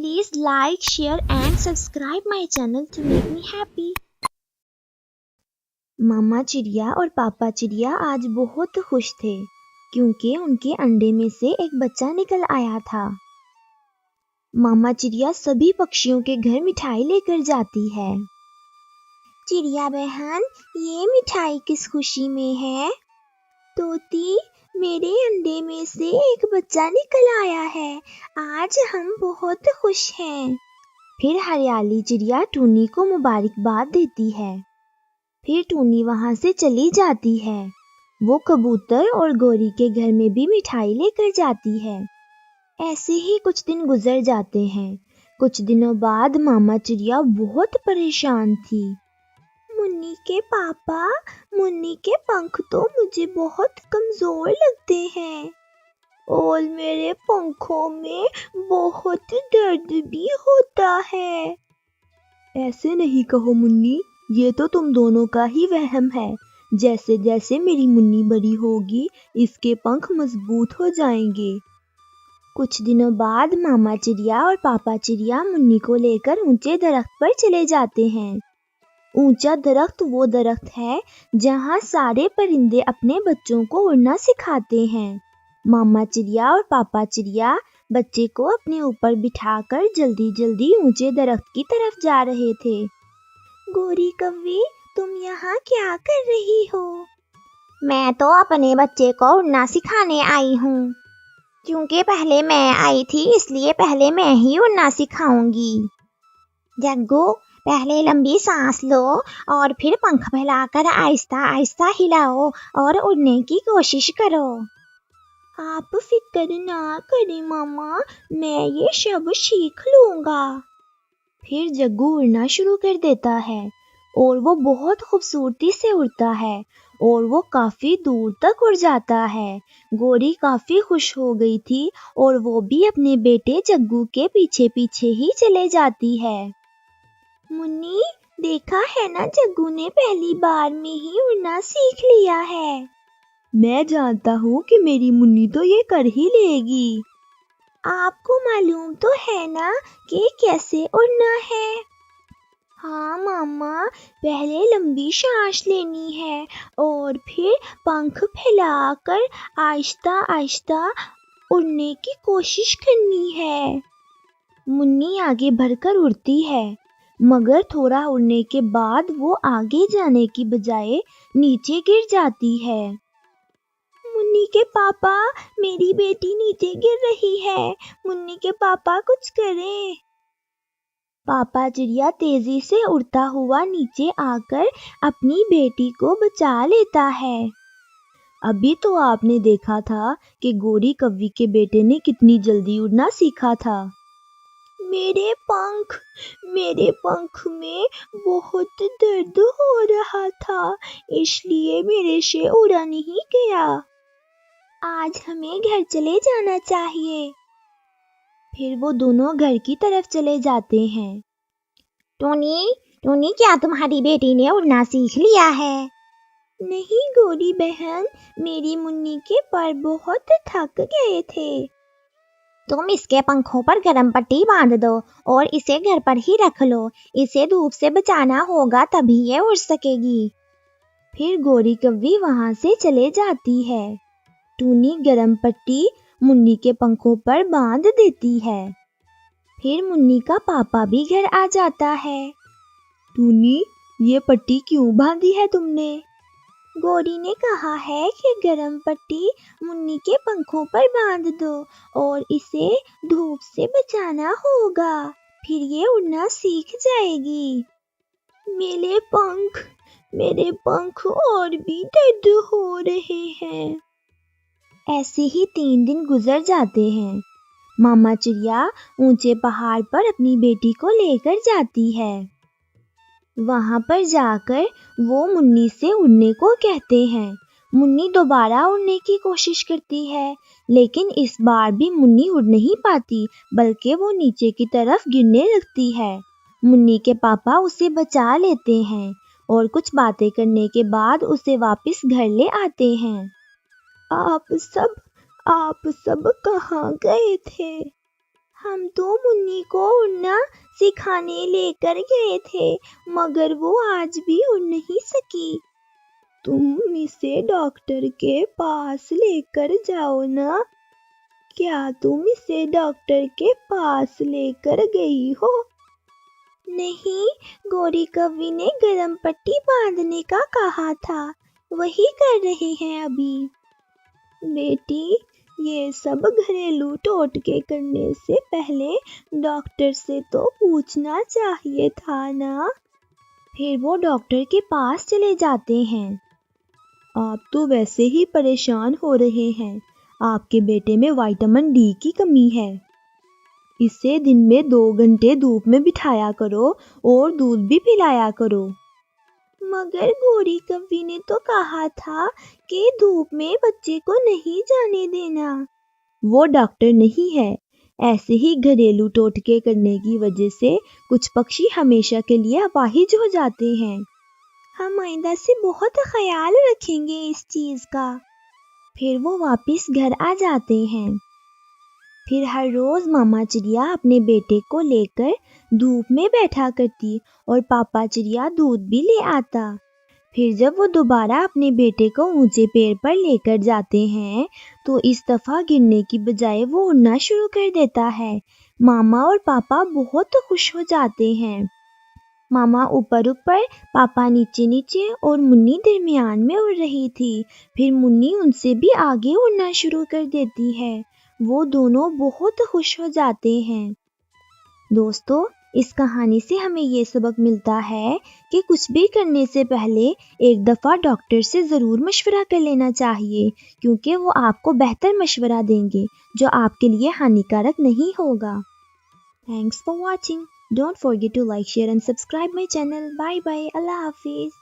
Please like, share and subscribe my channel to make me happy. मामा चिड़िया और पापा चिड़िया आज बहुत खुश थे क्योंकि उनके अंडे में से एक बच्चा निकल आया था। मामा चिड़िया सभी पक्षियों के घर मिठाई लेकर जाती है। चिड़िया बहन, ये मिठाई किस खुशी में है? तोती, मेरे अंडे में से एक बच्चा निकल आया है, आज हम बहुत खुश हैं। फिर हरियाली चिड़िया टूनी को मुबारकबाद देती है। फिर टूनी वहां से चली जाती है। वो कबूतर और गोरी के घर में भी मिठाई लेकर जाती है। ऐसे ही कुछ दिन गुजर जाते हैं। कुछ दिनों बाद मामा चिड़िया बहुत परेशान थी। मुन्नी के पापा, मुन्नी के पंख तो मुझे बहुत कमजोर लगते हैं और मेरे पंखों में बहुत दर्द भी होता है। ऐसे नहीं कहो मुन्नी, ये तो तुम दोनों का ही वहम है। जैसे जैसे मेरी मुन्नी बड़ी होगी, इसके पंख मजबूत हो जाएंगे। कुछ दिनों बाद मामा चिड़िया और पापा चिड़िया मुन्नी को लेकर ऊंचे दरख्त पर चले जाते हैं। ऊंचा दरख्त वो दरख्त है जहां सारे परिंदे अपने बच्चों को उड़ना सिखाते हैं। मामा चिड़िया और पापा चिड़िया बच्चे को अपने ऊपर बिठाकर जल्दी जल्दी ऊंचे दरख्त की तरफ जा रहे थे। गोरी कव्वी, तुम यहाँ क्या कर रही हो? मैं तो अपने बच्चे को उड़ना सिखाने आई हूँ। क्योंकि पहले मैं आई थी, इसलिए पहले मैं ही उड़ना सिखाऊंगी। जग्गू, पहले लंबी सांस लो और फिर पंख फैलाकर आहिस्ता आहिस्ता हिलाओ और उड़ने की कोशिश करो। आप फिक्र ना करें मामा, मैं ये सब सीख लूंगा। फिर जग्गू उड़ना शुरू कर देता है और वो बहुत खूबसूरती से उड़ता है और वो काफी दूर तक उड़ जाता है। गोरी काफी खुश हो गई थी और वो भी अपने बेटे जग्गू के पीछे पीछे ही चले जाती है। मुन्नी, देखा है ना, जग्गू ने पहली बार में ही उड़ना सीख लिया है। मैं जानता हूँ कि मेरी मुन्नी तो ये कर ही लेगी। आपको मालूम तो है ना कि कैसे उड़ना है? हाँ मामा, पहले लंबी सांस लेनी है और फिर पंख फैलाकर आहिस्ता आहिस्ता उड़ने की कोशिश करनी है। मुन्नी आगे बढ़कर उड़ती है, मगर थोड़ा उड़ने के बाद वो आगे जाने की बजाय नीचे गिर जाती है। मुन्नी के पापा, मेरी बेटी नीचे गिर रही है। मुन्नी के पापा कुछ करें। पापा चिड़िया तेजी से उड़ता हुआ नीचे आकर अपनी बेटी को बचा लेता है। अभी तो आपने देखा था कि गोरी कव्वी के बेटे ने कितनी जल्दी उड़ना सीखा था। मेरे पंख में बहुत दर्द हो रहा था, इसलिए मेरे से उड़ा नहीं गया। आज हमें घर चले जाना चाहिए। फिर वो दोनों घर की तरफ चले जाते हैं। टोनी, क्या तुम्हारी बेटी ने उड़ना सीख लिया है? नहीं गोरी बहन, मेरी मुन्नी के पर बहुत थक गए थे। तुम इसके पंखों पर गरम पट्टी बांध दो और इसे घर पर ही रख लो। इसे धूप से बचाना होगा, तभी ये उड़ सकेगी। फिर गोरी कव्वी वहां से चले जाती है। टूनी गरम पट्टी मुन्नी के पंखों पर बांध देती है। फिर मुन्नी का पापा भी घर आ जाता है। टूनी, ये पट्टी क्यों बांधी है तुमने? गोरी ने कहा है कि गरम पट्टी मुन्नी के पंखों पर बांध दो और इसे धूप से बचाना होगा, फिर ये उड़ना सीख जाएगी। मेरे पंख और भी दर्द हो रहे हैं। ऐसे ही 3 दिन गुजर जाते हैं। मामा चिड़िया ऊंचे पहाड़ पर अपनी बेटी को लेकर जाती है। वहां पर जाकर वो मुन्नी से उड़ने को कहते हैं। मुन्नी दोबारा उड़ने की कोशिश करती है, लेकिन इस बार भी मुन्नी उड़ नहीं पाती, बल्कि वो नीचे की तरफ गिरने लगती है। मुन्नी के पापा उसे बचा लेते हैं और कुछ बातें करने के बाद उसे वापस घर ले आते हैं। आप सब कहाँ गए थे? ہم تو منی کو اڑنا سکھانے لے کر گئے تھے مگر وہ آج بھی اڑ نہیں سکی۔ تم اسے ڈاکٹر کے پاس لے کر جاؤ نا۔ کیا تم اسے ڈاکٹر کے پاس لے کر گئی ہو؟ نہیں، گوری کوی نے گرم پٹی باندھنے کا کہا تھا، وہی کر رہے ہیں ابھی۔ بیٹی، یہ سب گھریلو ٹوٹکے کرنے سے پہلے ڈاکٹر سے تو پوچھنا چاہیے تھا نا۔ پھر وہ ڈاکٹر کے پاس چلے جاتے ہیں۔ آپ تو ویسے ہی پریشان ہو رہے ہیں، آپ کے بیٹے میں وٹامن ڈی کی کمی ہے۔ اسے دن میں 2 گھنٹے دھوپ میں بٹھایا کرو اور دودھ بھی پلایا کرو۔ مگر گوری کوی نے تو کہا تھا کہ دھوپ میں بچے کو نہیں جانے دینا۔ وہ ڈاکٹر نہیں ہے، ایسے ہی گھریلو ٹوٹکے کرنے کی وجہ سے کچھ پکشی ہمیشہ کے لیے اپاہج ہو جاتے ہیں۔ ہم آئندہ سے بہت خیال رکھیں گے اس چیز کا۔ پھر وہ واپس گھر آ جاتے ہیں۔ پھر ہر روز ماما چڑیا اپنے بیٹے کو لے کر دھوپ میں بیٹھا کرتی اور پاپا چڑیا دودھ بھی لے آتا۔ پھر جب وہ دوبارہ اپنے بیٹے کو اونچے پیڑ پر لے کر جاتے ہیں تو اس دفعہ گرنے کی بجائے وہ اڑنا شروع کر دیتا ہے۔ ماما اور پاپا بہت خوش ہو جاتے ہیں۔ ماما اوپر اوپر، پاپا نیچے نیچے اور منی درمیان میں اڑ رہی تھی۔ پھر منی ان سے بھی آگے اڑنا شروع کر دیتی ہے۔ وہ دونوں بہت خوش ہو جاتے ہیں۔ دوستو، اس کہانی سے ہمیں یہ سبق ملتا ہے کہ کچھ بھی کرنے سے پہلے ایک دفعہ ڈاکٹر سے ضرور مشورہ کر لینا چاہیے، کیونکہ وہ آپ کو بہتر مشورہ دیں گے جو آپ کے لیے ہانیکارک نہیں ہوگا۔ Thanks for watching. Don't forget to like, share and subscribe my channel. Bye bye. Allah Hafiz.